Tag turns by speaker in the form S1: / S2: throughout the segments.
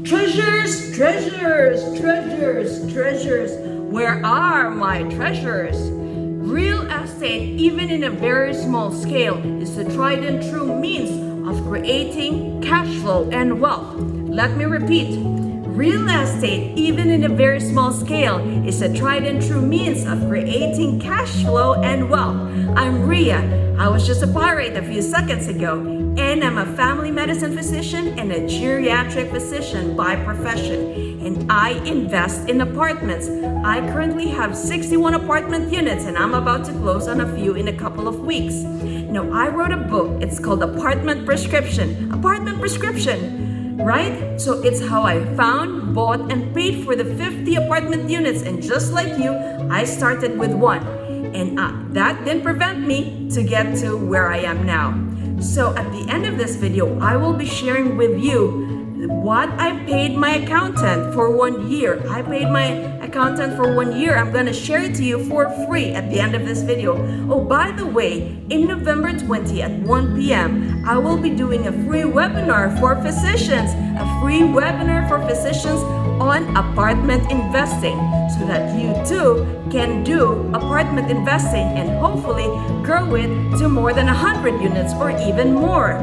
S1: Treasures, treasures, treasures, treasures. Where are my treasures? Real estate, even in a very small scale, is the tried and true means of creating cash flow and wealth. Let me repeat. Real estate, even in a very small scale, is a tried and true means of creating cash flow and wealth. I'm Ria. I was just a pirate a few seconds ago, and I'm a family medicine physician and a geriatric physician by profession, and I invest in apartments. I currently have 61 apartment units, and I'm about to close on a few in a couple of weeks. Now, I wrote a book. It's called Apartment Prescription. Apartment Prescription. Right? So it's how I found, bought, and paid for the 50 apartment units. And just like you, I started with one. And that didn't prevent me to get to where I am now. So at the end of this video, I will be sharing with you what I paid my accountant for 1 year. I paid my accountant for 1 year. I'm going to share it to you for free at the end of this video. Oh, by the way, in November 20 at 1 p.m., I will be doing a free webinar for physicians. A free webinar for physicians on apartment investing so that you too can do apartment investing and hopefully grow it to more than 100 units or even more.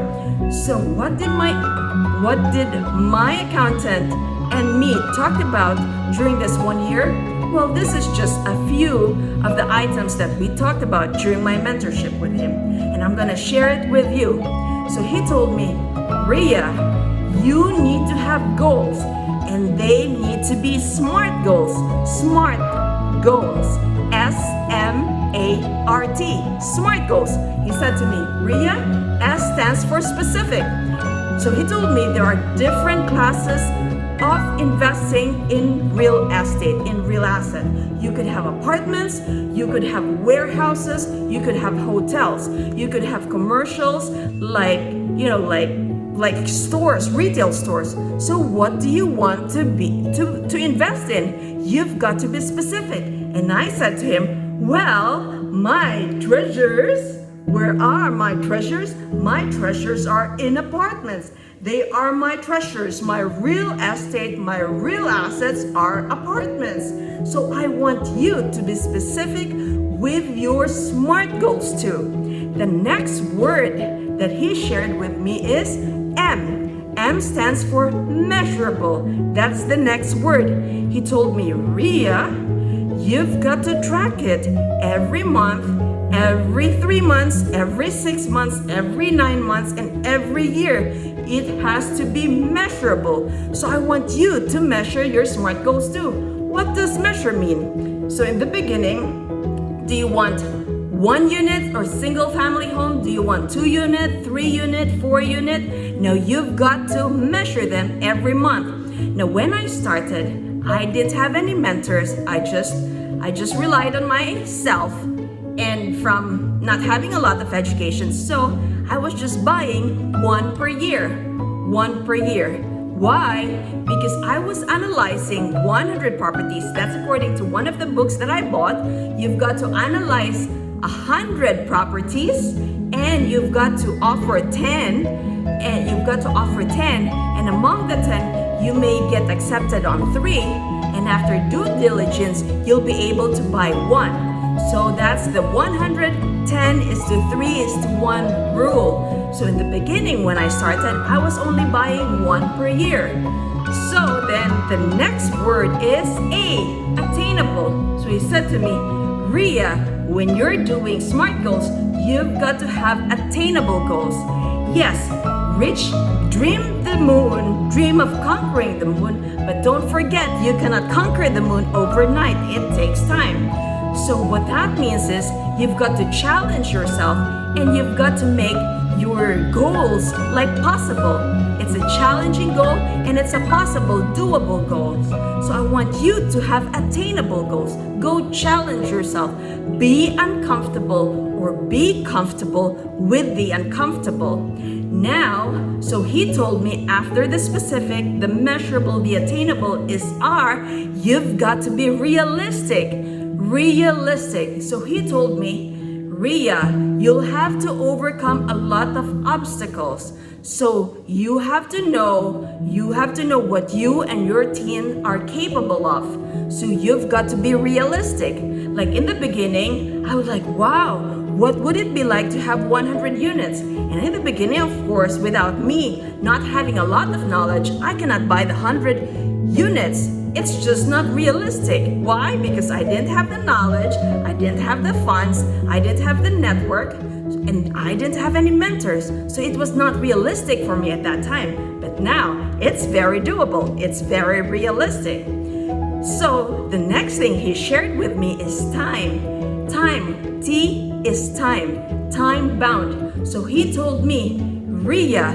S1: So what did my accountant and me talk about during this 1 year? Well, this is just a few of the items that we talked about during my mentorship with him, and I'm gonna share it with you. So he told me, Ria, you need to have goals, and they need to be SMART goals. SMART goals. S-M-A-R-T. SMART goals. He said to me, Ria, S stands for specific. So he told me there are different classes of investing in real estate, in real asset. You could have apartments, you could have warehouses, you could have hotels, you could have commercials like stores, retail stores. So what do you want to invest in? You've got to be specific. And I said to him, well, my treasures, where are my treasures? My treasures are in apartments. They are my treasures. My real estate, my real assets are apartments. So I want you to be specific with your SMART goals too. The next word that he shared with me is M. M stands for measurable. That's the next word. He told me, Ria, you've got to track it every month, every 3 months, every 6 months, every 9 months, and every year. It has to be measurable. So I want you to measure your SMART goals too. What does measure mean? So in the beginning, do you want 1 unit or single family home? Do you want 2 unit, 3 unit, 4 unit? No, you've got to measure them every month. Now, when I started, I didn't have any mentors. I just relied on myself, and from not having a lot of education, so I was just buying 1 per year. 1 per year. Why? Because I was analyzing 100 properties. That's according to one of the books that I bought. You've got to analyze 100 properties, and you've got to offer 10, and and among the 10 you may get accepted on 3, and after due diligence you'll be able to buy 1. So that's the 110:3:1 rule. So in the beginning when I started, I was only buying 1 per year. So then the next word is A, attainable. So he said to me, Ria, when you're doing SMART goals, you've got to have attainable goals. Yes, dream the moon, dream of conquering the moon, but don't forget you cannot conquer the moon overnight. It takes time. So what that means is you've got to challenge yourself, and you've got to make your goals like possible. It's a challenging goal, and it's a possible, doable goal. So I want you to have attainable goals. Go challenge yourself. Be uncomfortable or be comfortable with the uncomfortable. Now, so he told me after the specific, the measurable, the attainable is R, you've got to be realistic. Realistic. So he told me, Ria, you'll have to overcome a lot of obstacles. So you have to know what you and your team are capable of. So you've got to be realistic. Like in the beginning, I was like, wow, what would it be like to have 100 units? And in the beginning, of course, without me not having a lot of knowledge, I cannot buy the 100 units. It's just not realistic. Why? Because I didn't have the knowledge, I didn't have the funds, I didn't have the network, and I didn't have any mentors. So it was not realistic for me at that time. But now it's very doable. It's very realistic. So the next thing he shared with me is time. Time. T is time. Time bound. So he told me, Ria,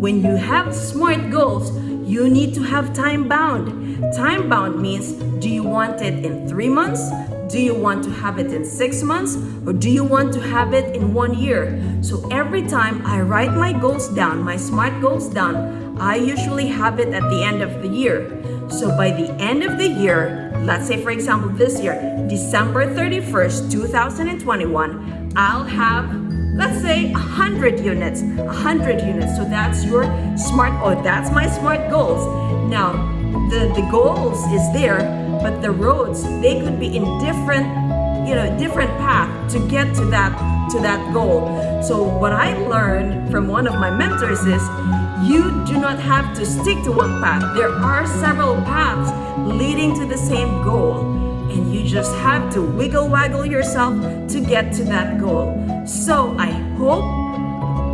S1: when you have SMART goals, you need to have time bound. Time bound means, do you want it in 3 months? Do you want to have it in 6 months? Or do you want to have it in 1 year? So every time I write my goals down, my SMART goals down, I usually have it at the end of the year. So by the end of the year, let's say for example this year, December 31st, 2021, I'll have, let's say 100 units. 100 units. So that's your SMART, that's my SMART goals. Now, the goals is there, but the roads, they could be in different path to get to that goal. So what I learned from one of my mentors is, you do not have to stick to one path. There are several paths leading to the same goal, and you just have to wiggle yourself to get to that goal. So I hope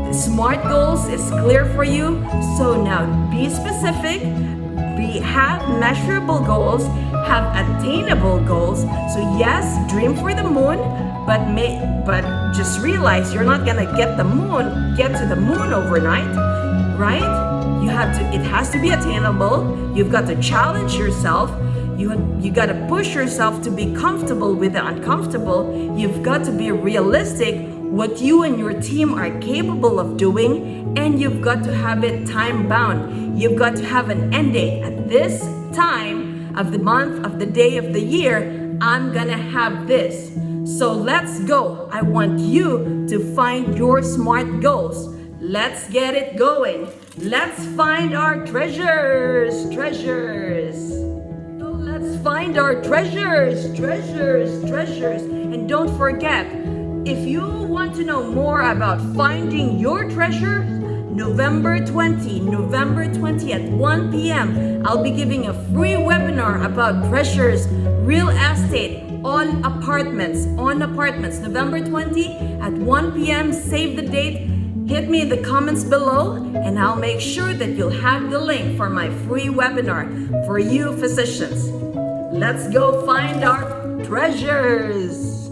S1: the SMART goals is clear for you. So now be specific, have measurable goals, have attainable goals. So yes, dream for the moon, but just realize you're not gonna get to the moon overnight, right? It has to be attainable. You've got to challenge yourself. You got to push yourself to be comfortable with the uncomfortable. You've got to be realistic what you and your team are capable of doing, and you've got to have it time bound. You've got to have an end date. At this time of the month, of the day, of the year, I'm gonna have this. So let's go. I want you to find your SMART goals. Let's get it going. Let's find our treasures. So let's find our treasures. And don't forget, if you want to know more about finding your treasure, November 20 at 1 p.m. I'll be giving a free webinar about treasures, real estate, on apartments. November 20 at 1 p.m. Save the date. Hit me in the comments below, and I'll make sure that you'll have the link for my free webinar for you physicians. Let's go find our treasures.